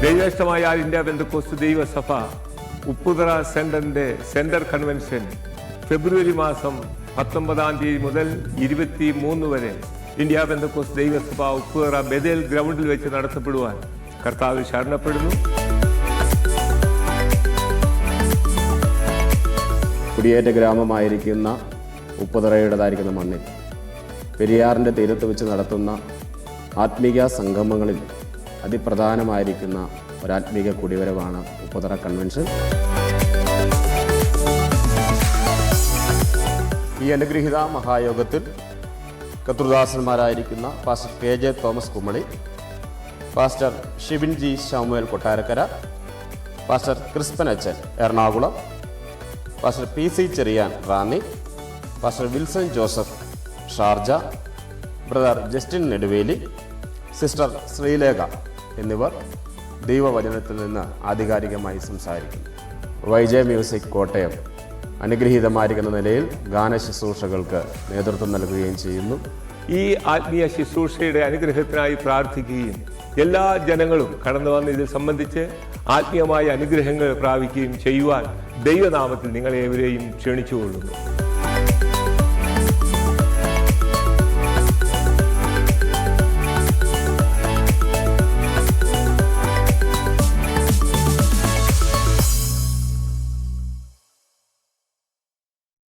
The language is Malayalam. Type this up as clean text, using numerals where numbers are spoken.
ദൈവേഷ്ടമായാൽ ഇന്ത്യ പെന്തക്കോസ്ത് ദൈവസഭ ഉപ്പുതറ സെന്ററിന്റെ സെന്റർ കൺവെൻഷൻ ഫെബ്രുവരി മാസം 19 മുതൽ 23 വരെ ഇന്ത്യ പെന്തക്കോസ്ത് ദൈവസഭ ഉപ്പുതറ ബെതേൽ ഗ്രൗണ്ടിൽ വെച്ച് നടത്തപ്പെടുവാൻ കർത്താവിൽ ശരണപ്പെടുന്നു. കുടിയേറ്റ ഗ്രാമമായിരിക്കുന്ന ഉപ്പുതറയുടേതായിരിക്കുന്ന മണ്ണിൽ പെരിയാറിൻ്റെ തീരത്ത് വെച്ച് നടത്തുന്ന ആത്മീക സംഗമങ്ങളിൽ അതിപ്രധാനമായിരിക്കുന്ന ഒരാത്മീക കുടിവരവാണ് ഉപ്പുതറ കൺവെൻഷൻ. ഈ അനുഗ്രഹീത മഹായോഗത്തിൽ കർത്തൃദാസന്മാരായിരിക്കുന്ന pastor KJ Thomas Kumily, pastor Shibin G Samuel Kottarakkara, pastor Crispin അച്ചൻ Ernakulam, pastor PC Cherian Ranni, pastor Wilson Joseph Sharjah, brother Justin Neduveli, sister Sreelekha എന്നിവർ ദൈവവചനത്തിൽ നിന്ന് ആധികാരികമായി സംസാരിക്കുന്നു. YJ മ്യൂസിക് കോട്ടയം അനുഗ്രഹീതമായിരിക്കുന്ന നിലയിൽ ഗാനശുശ്രൂഷകൾക്ക് നേതൃത്വം നൽകുകയും ചെയ്യുന്നു. ഈ ആത്മീയ ശുശ്രൂഷയുടെ അനുഗ്രഹത്തിനായി പ്രാർത്ഥിക്കുകയും എല്ലാ ജനങ്ങളും കടന്നു വന്ന് ഇതിൽ സംബന്ധിച്ച് ആത്മീയമായ അനുഗ്രഹങ്ങൾ പ്രാപിക്കുകയും ചെയ്യുവാൻ ദൈവനാമത്തിൽ നിങ്ങളേവരെയും ക്ഷണിച്ചുകൊള്ളുന്നു.